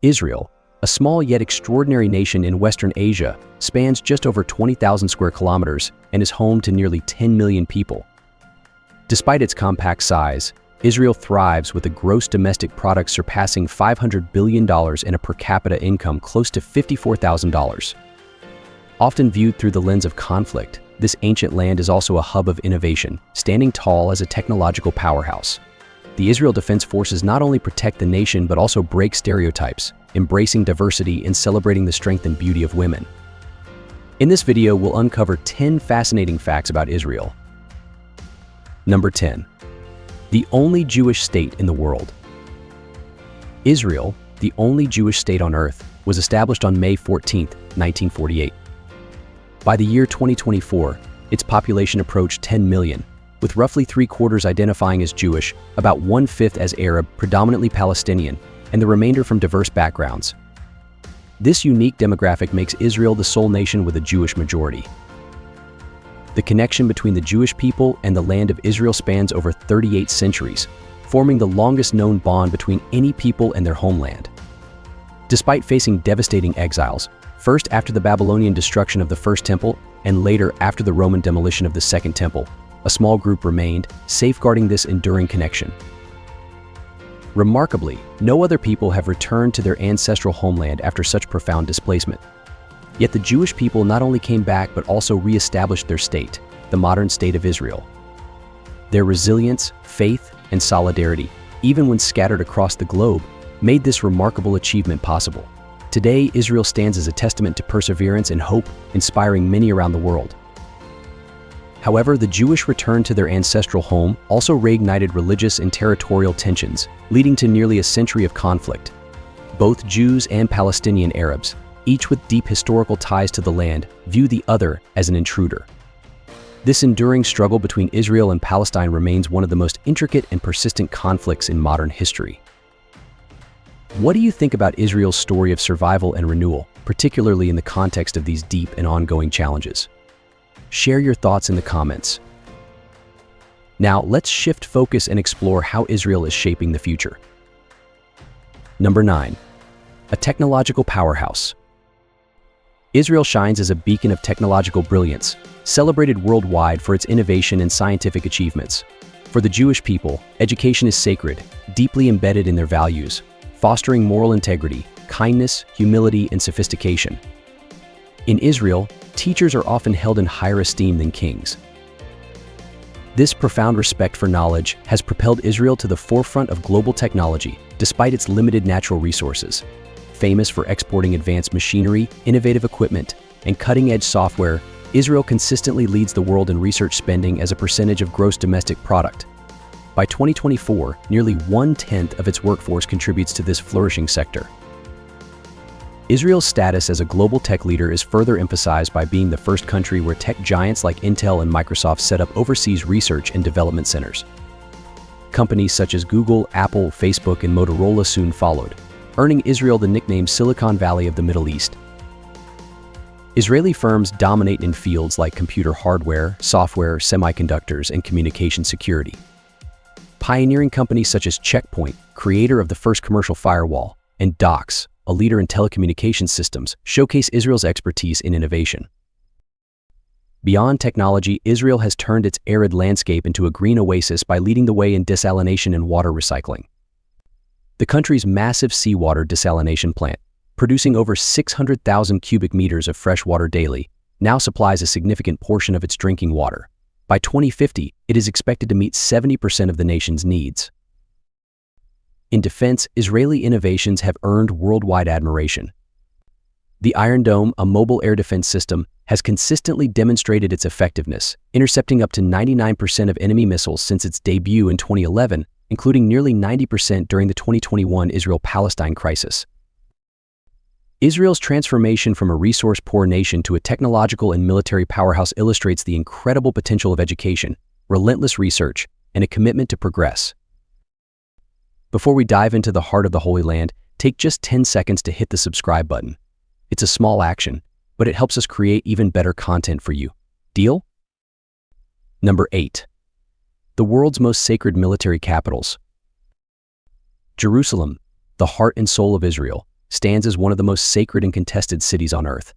Israel, a small yet extraordinary nation in Western Asia, spans just over 20,000 square kilometers and is home to nearly 10 million people. Despite its compact size, Israel thrives with a gross domestic product surpassing $500 billion and a per capita income close to $54,000. Often viewed through the lens of conflict, this ancient land is also a hub of innovation, standing tall as a technological powerhouse. The Israel Defense Forces not only protect the nation but also break stereotypes, embracing diversity and celebrating the strength and beauty of women. In this video, we'll uncover 10 fascinating facts about Israel. Number 10. The only Jewish state in the world. Israel, the only Jewish state on Earth, was established on May 14, 1948. By the year 2024, its population approached 10 million, with roughly 3/4 identifying as Jewish, about 1/5 as Arab, predominantly Palestinian, and the remainder from diverse backgrounds. This unique demographic makes Israel the sole nation with a Jewish majority. The connection between the Jewish people and the land of Israel spans over 38 centuries, forming the longest known bond between any people and their homeland. Despite facing devastating exiles, first after the Babylonian destruction of the First Temple and later after the Roman demolition of the Second Temple, a small group remained, safeguarding this enduring connection. Remarkably, no other people have returned to their ancestral homeland after such profound displacement. Yet the Jewish people not only came back but also re-established their state, the modern state of Israel. Their resilience, faith, and solidarity, even when scattered across the globe, made this remarkable achievement possible. Today, Israel stands as a testament to perseverance and hope, inspiring many around the world. However, the Jewish return to their ancestral home also reignited religious and territorial tensions, leading to nearly a century of conflict. Both Jews and Palestinian Arabs, each with deep historical ties to the land, view the other as an intruder. This enduring struggle between Israel and Palestine remains one of the most intricate and persistent conflicts in modern history. What do you think about Israel's story of survival and renewal, particularly in the context of these deep and ongoing challenges? Share your thoughts in the comments. Now, let's shift focus and explore how Israel is shaping the future. Number 9. A technological powerhouse. Israel shines as a beacon of technological brilliance, celebrated worldwide for its innovation and scientific achievements. For the Jewish people, education is sacred, deeply embedded in their values, fostering moral integrity, kindness, humility, and sophistication. In Israel, teachers are often held in higher esteem than kings. This profound respect for knowledge has propelled Israel to the forefront of global technology, despite its limited natural resources. Famous for exporting advanced machinery, innovative equipment, and cutting-edge software, Israel consistently leads the world in research spending as a percentage of gross domestic product. By 2024, nearly 1/10 of its workforce contributes to this flourishing sector. Israel's status as a global tech leader is further emphasized by being the first country where tech giants like Intel and Microsoft set up overseas research and development centers. Companies such as Google, Apple, Facebook, and Motorola soon followed, earning Israel the nickname Silicon Valley of the Middle East. Israeli firms dominate in fields like computer hardware, software, semiconductors, and communication security. Pioneering companies such as Check Point, creator of the first commercial firewall, and Docs, a leader in telecommunications systems, showcase Israel's expertise in innovation. Beyond technology, Israel has turned its arid landscape into a green oasis by leading the way in desalination and water recycling. The country's massive seawater desalination plant, producing over 600,000 cubic meters of fresh water daily, now supplies a significant portion of its drinking water. By 2050, it is expected to meet 70% of the nation's needs. In defense, Israeli innovations have earned worldwide admiration. The Iron Dome, a mobile air defense system, has consistently demonstrated its effectiveness, intercepting up to 99% of enemy missiles since its debut in 2011, including nearly 90% during the 2021 Israel-Palestine crisis. Israel's transformation from a resource-poor nation to a technological and military powerhouse illustrates the incredible potential of education, relentless research, and a commitment to progress. Before we dive into the heart of the Holy Land, take just 10 seconds to hit the subscribe button. It's a small action, but it helps us create even better content for you. Deal? Number 8. The world's most sacred military capitals. Jerusalem, the heart and soul of Israel, stands as one of the most sacred and contested cities on earth.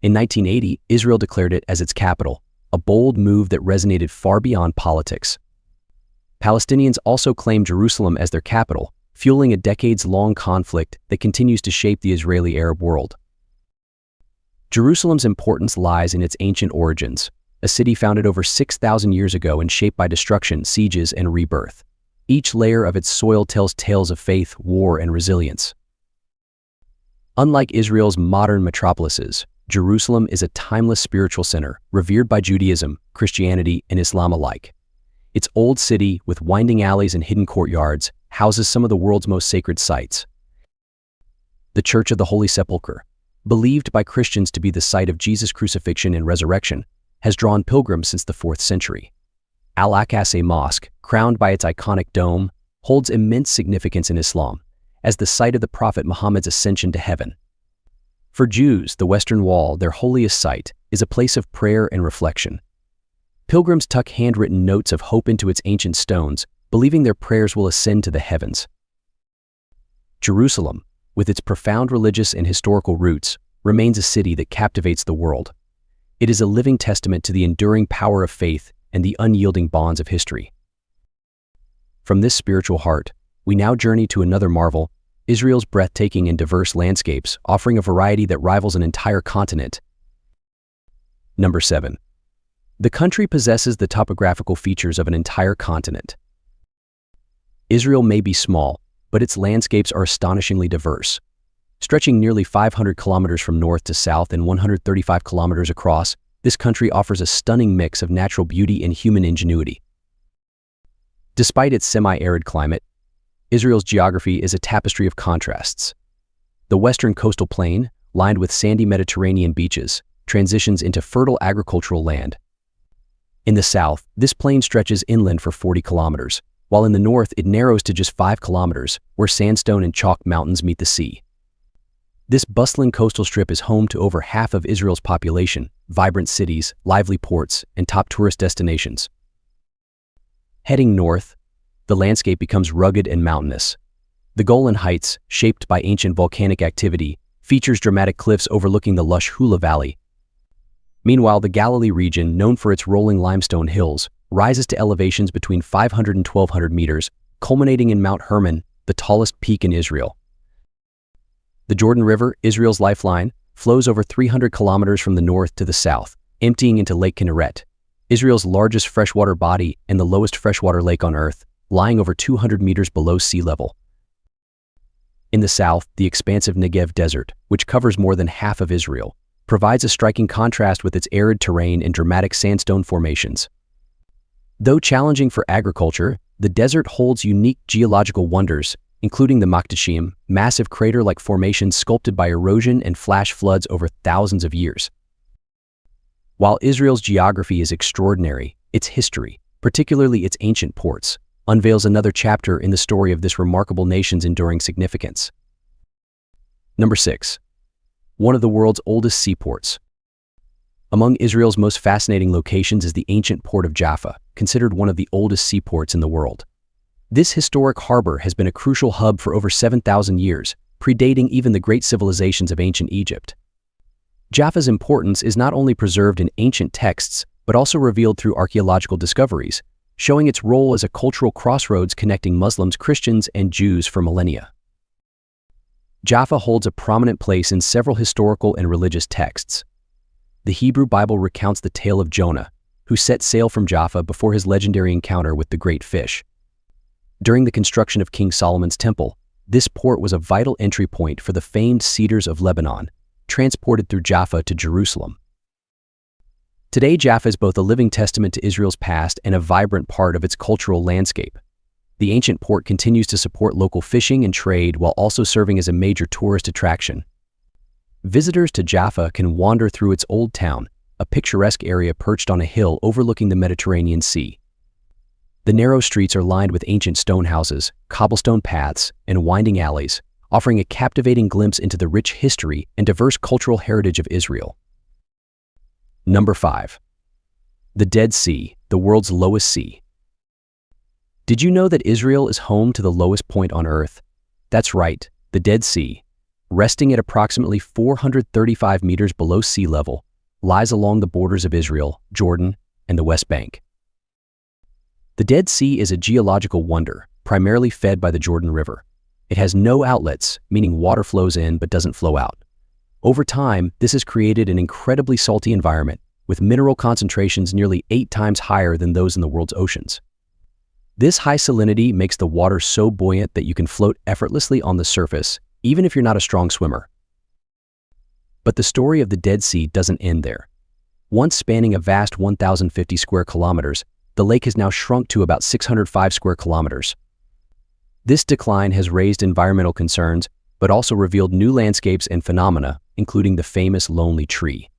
In 1980, Israel declared it as its capital, a bold move that resonated far beyond politics. Palestinians also claim Jerusalem as their capital, fueling a decades-long conflict that continues to shape the Israeli Arab world. Jerusalem's importance lies in its ancient origins, a city founded over 6,000 years ago and shaped by destruction, sieges, and rebirth. Each layer of its soil tells tales of faith, war, and resilience. Unlike Israel's modern metropolises, Jerusalem is a timeless spiritual center, revered by Judaism, Christianity, and Islam alike. Its old city, with winding alleys and hidden courtyards, houses some of the world's most sacred sites. The Church of the Holy Sepulchre, believed by Christians to be the site of Jesus' crucifixion and resurrection, has drawn pilgrims since the 4th century. Al-Aqsa Mosque, crowned by its iconic dome, holds immense significance in Islam, as the site of the Prophet Muhammad's ascension to heaven. For Jews, the Western Wall, their holiest site, is a place of prayer and reflection. Pilgrims tuck handwritten notes of hope into its ancient stones, believing their prayers will ascend to the heavens. Jerusalem, with its profound religious and historical roots, remains a city that captivates the world. It is a living testament to the enduring power of faith and the unyielding bonds of history. From this spiritual heart, we now journey to another marvel, Israel's breathtaking and diverse landscapes, offering a variety that rivals an entire continent. Number 7. The country possesses the topographical features of an entire continent. Israel may be small, but its landscapes are astonishingly diverse. Stretching nearly 500 kilometers from north to south and 135 kilometers across, this country offers a stunning mix of natural beauty and human ingenuity. Despite its semi-arid climate, Israel's geography is a tapestry of contrasts. The western coastal plain, lined with sandy Mediterranean beaches, transitions into fertile agricultural land. In the south, this plain stretches inland for 40 kilometers, while in the north it narrows to just 5 kilometers, where sandstone and chalk mountains meet the sea. This bustling coastal strip is home to over half of Israel's population, vibrant cities, lively ports, and top tourist destinations. Heading north, the landscape becomes rugged and mountainous. The Golan Heights, shaped by ancient volcanic activity, features dramatic cliffs overlooking the lush Hula Valley. Meanwhile, the Galilee region, known for its rolling limestone hills, rises to elevations between 500 and 1,200 meters, culminating in Mount Hermon, the tallest peak in Israel. The Jordan River, Israel's lifeline, flows over 300 kilometers from the north to the south, emptying into Lake Kinneret, Israel's largest freshwater body and the lowest freshwater lake on Earth, lying over 200 meters below sea level. In the south, the expansive Negev Desert, which covers more than half of Israel, provides a striking contrast with its arid terrain and dramatic sandstone formations. Though challenging for agriculture, the desert holds unique geological wonders, including the Makdashim, massive crater-like formations sculpted by erosion and flash floods over thousands of years. While Israel's geography is extraordinary, its history, particularly its ancient ports, unveils another chapter in the story of this remarkable nation's enduring significance. Number 6. One of the world's oldest seaports. Among Israel's most fascinating locations is the ancient port of Jaffa, considered one of the oldest seaports in the world. This historic harbor has been a crucial hub for over 7,000 years, predating even the great civilizations of ancient Egypt. Jaffa's importance is not only preserved in ancient texts, but also revealed through archaeological discoveries, showing its role as a cultural crossroads connecting Muslims, Christians, and Jews for millennia. Jaffa holds a prominent place in several historical and religious texts. The Hebrew Bible recounts the tale of Jonah, who set sail from Jaffa before his legendary encounter with the great fish. During the construction of King Solomon's temple, this port was a vital entry point for the famed cedars of Lebanon, transported through Jaffa to Jerusalem. Today, Jaffa is both a living testament to Israel's past and a vibrant part of its cultural landscape. The ancient port continues to support local fishing and trade while also serving as a major tourist attraction. Visitors to Jaffa can wander through its old town, a picturesque area perched on a hill overlooking the Mediterranean Sea. The narrow streets are lined with ancient stone houses, cobblestone paths, and winding alleys, offering a captivating glimpse into the rich history and diverse cultural heritage of Israel. Number 5. The Dead Sea, the world's lowest sea. Did you know that Israel is home to the lowest point on Earth? That's right, the Dead Sea. resting at approximately 435 meters below sea level, lies along the borders of Israel, Jordan, and the West Bank. The Dead Sea is a geological wonder, primarily fed by the Jordan River. It has no outlets, meaning water flows in but doesn't flow out. Over time, this has created an incredibly salty environment, with mineral concentrations nearly 8 times higher than those in the world's oceans. This high salinity makes the water so buoyant that you can float effortlessly on the surface, even if you're not a strong swimmer. But the story of the Dead Sea doesn't end there. Once spanning a vast 1,050 square kilometers, the lake has now shrunk to about 605 square kilometers. This decline has raised environmental concerns, but also revealed new landscapes and phenomena, including the famous lonely tree.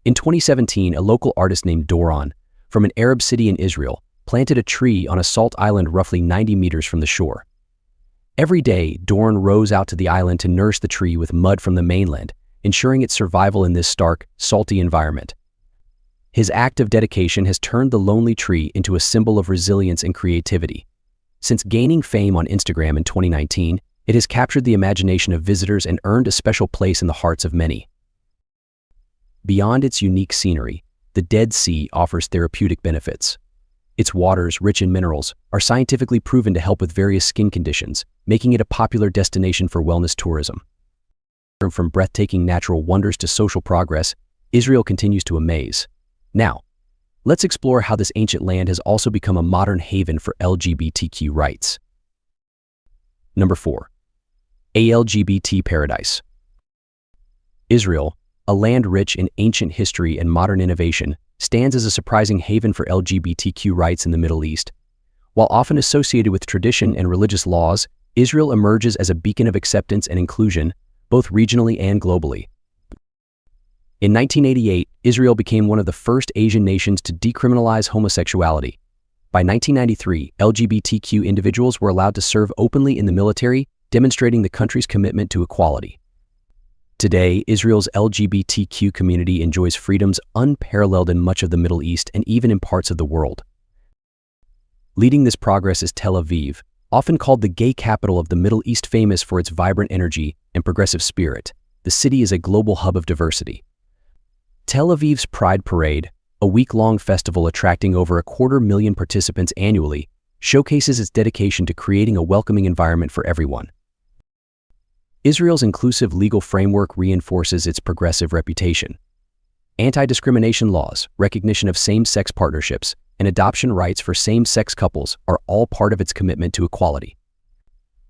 In 2017, a local artist named Doron, from an Arab city in Israel, planted a tree on a salt island roughly 90 meters from the shore. Every day, Doron rows out to the island to nurse the tree with mud from the mainland, ensuring its survival in this stark, salty environment. His act of dedication has turned the lonely tree into a symbol of resilience and creativity. Since gaining fame on Instagram in 2019, it has captured the imagination of visitors and earned a special place in the hearts of many. Beyond its unique scenery, the Dead Sea offers therapeutic benefits. Its waters, rich in minerals, are scientifically proven to help with various skin conditions, making it a popular destination for wellness tourism. From breathtaking natural wonders to social progress, Israel continues to amaze. Now, let's explore how this ancient land has also become a modern haven for LGBTQ rights. Number 4. A LGBT paradise. Israel, a land rich in ancient history and modern innovation, stands as a surprising haven for LGBTQ rights in the Middle East. While often associated with tradition and religious laws, Israel emerges as a beacon of acceptance and inclusion, both regionally and globally. In 1988, Israel became one of the first Asian nations to decriminalize homosexuality. By 1993, LGBTQ individuals were allowed to serve openly in the military, demonstrating the country's commitment to equality. Today, Israel's LGBTQ community enjoys freedoms unparalleled in much of the Middle East and even in parts of the world. Leading this progress is Tel Aviv, often called the gay capital of the Middle East, famous for its vibrant energy and progressive spirit. The city is a global hub of diversity. Tel Aviv's Pride Parade, a week-long festival attracting over 250,000 participants annually, showcases its dedication to creating a welcoming environment for everyone. Israel's inclusive legal framework reinforces its progressive reputation. Anti-discrimination laws, recognition of same-sex partnerships, and adoption rights for same-sex couples are all part of its commitment to equality.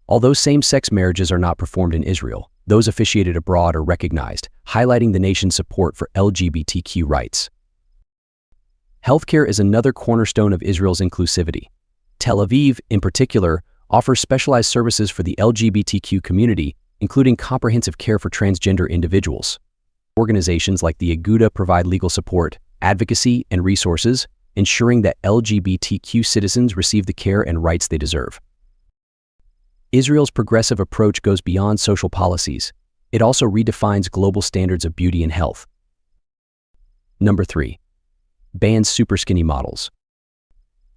Although same-sex marriages are not performed in Israel, those officiated abroad are recognized, highlighting the nation's support for LGBTQ rights. Healthcare is another cornerstone of Israel's inclusivity. Tel Aviv, in particular, offers specialized services for the LGBTQ community, including comprehensive care for transgender individuals. Organizations like the Aguda provide legal support, advocacy, and resources, ensuring that LGBTQ citizens receive the care and rights they deserve. Israel's progressive approach goes beyond social policies. It also redefines global standards of beauty and health. Number 3. Bans super skinny models.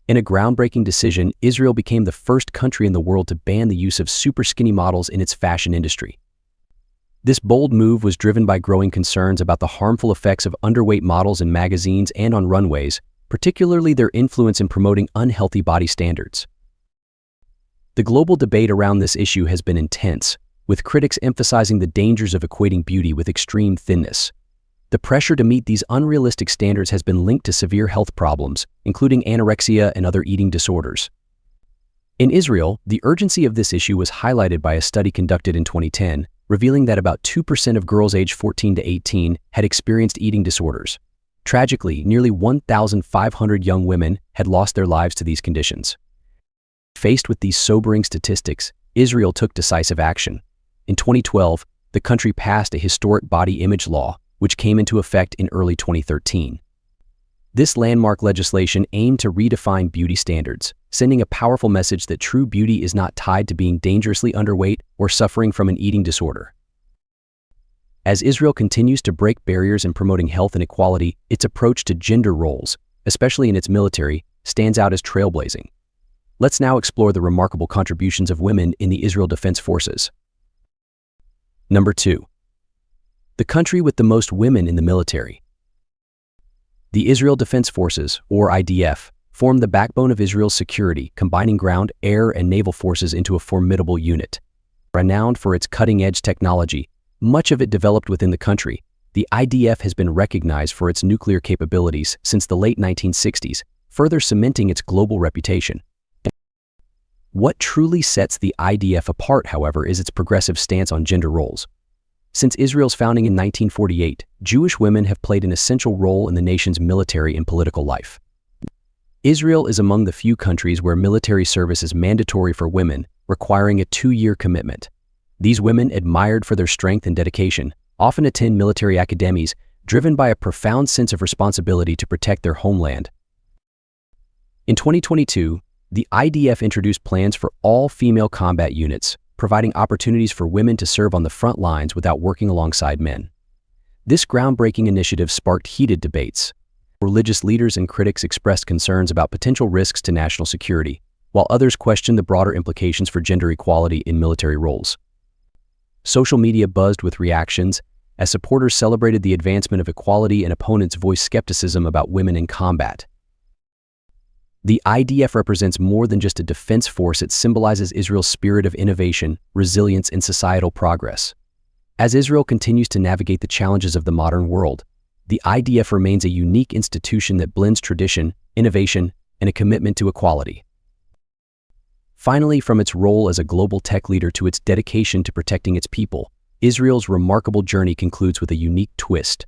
In a groundbreaking decision, Israel became the first country in the world to ban the use of super skinny models in its fashion industry. This bold move was driven by growing concerns about the harmful effects of underweight models in magazines and on runways, particularly their influence in promoting unhealthy body standards. The global debate around this issue has been intense, with critics emphasizing the dangers of equating beauty with extreme thinness. The pressure to meet these unrealistic standards has been linked to severe health problems, including anorexia and other eating disorders. In Israel, the urgency of this issue was highlighted by a study conducted in 2010, revealing that about 2% of girls aged 14 to 18 had experienced eating disorders. Tragically, nearly 1,500 young women had lost their lives to these conditions. Faced with these sobering statistics, Israel took decisive action. In 2012, the country passed a historic body image law, which came into effect in early 2013. This landmark legislation aimed to redefine beauty standards, sending a powerful message that true beauty is not tied to being dangerously underweight or suffering from an eating disorder. As Israel continues to break barriers in promoting health and equality, its approach to gender roles, especially in its military, stands out as trailblazing. Let's now explore the remarkable contributions of women in the Israel Defense Forces. Number 2. The country with the most women in the military. The Israel Defense Forces, or IDF, form the backbone of Israel's security, combining ground, air, and naval forces into a formidable unit. Renowned for its cutting-edge technology, much of it developed within the country, the IDF has been recognized for its nuclear capabilities since the late 1960s, further cementing its global reputation. What truly sets the IDF apart, however, is its progressive stance on gender roles. Since Israel's founding in 1948, Jewish women have played an essential role in the nation's military and political life. Israel is among the few countries where military service is mandatory for women, requiring a 2-year commitment. These women, admired for their strength and dedication, often attend military academies, driven by a profound sense of responsibility to protect their homeland. In 2022, the IDF introduced plans for all female combat units, providing opportunities for women to serve on the front lines without working alongside men. This groundbreaking initiative sparked heated debates. Religious leaders and critics expressed concerns about potential risks to national security, while others questioned the broader implications for gender equality in military roles. Social media buzzed with reactions as supporters celebrated the advancement of equality and opponents voiced skepticism about women in combat. The IDF represents more than just a defense force. It symbolizes Israel's spirit of innovation, resilience, and societal progress. As Israel continues to navigate the challenges of the modern world, the IDF remains a unique institution that blends tradition, innovation, and a commitment to equality. Finally, from its role as a global tech leader to its dedication to protecting its people, Israel's remarkable journey concludes with a unique twist.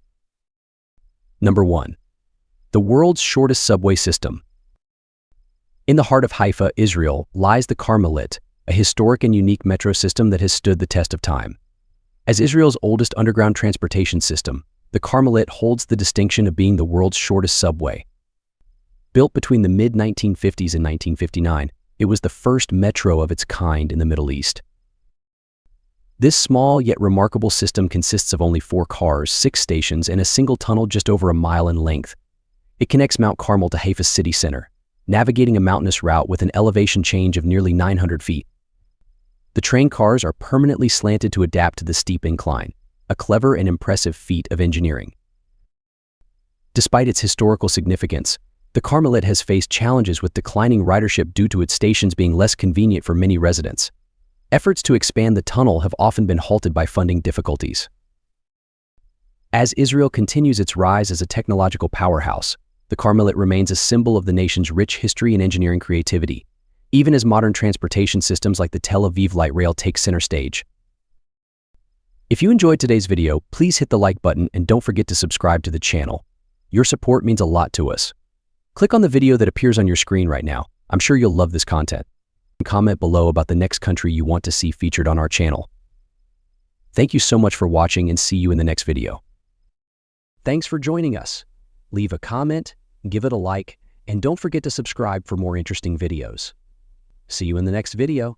Number 1. The world's shortest subway system. In the heart of Haifa, Israel, lies the Carmelit, a historic and unique metro system that has stood the test of time. As Israel's oldest underground transportation system, the Carmelit holds the distinction of being the world's shortest subway. Built between the mid-1950s and 1959, it was the first metro of its kind in the Middle East. This small yet remarkable system consists of only 4 cars, 6 stations, and a single tunnel just over a mile in length. It connects Mount Carmel to Haifa's city center, navigating a mountainous route with an elevation change of nearly 900 feet. The train cars are permanently slanted to adapt to the steep incline, a clever and impressive feat of engineering. Despite its historical significance, the Carmelit has faced challenges with declining ridership due to its stations being less convenient for many residents. Efforts to expand the tunnel have often been halted by funding difficulties. As Israel continues its rise as a technological powerhouse, the Carmelit remains a symbol of the nation's rich history and engineering creativity, even as modern transportation systems like the Tel Aviv Light Rail take center stage. If you enjoyed today's video, please hit the like button and don't forget to subscribe to the channel. Your support means a lot to us. Click on the video that appears on your screen right now. I'm sure you'll love this content. Comment below about the next country you want to see featured on our channel. Thank you so much for watching and see you in the next video. Thanks for joining us. Leave a comment, give it a like, and don't forget to subscribe for more interesting videos. See you in the next video.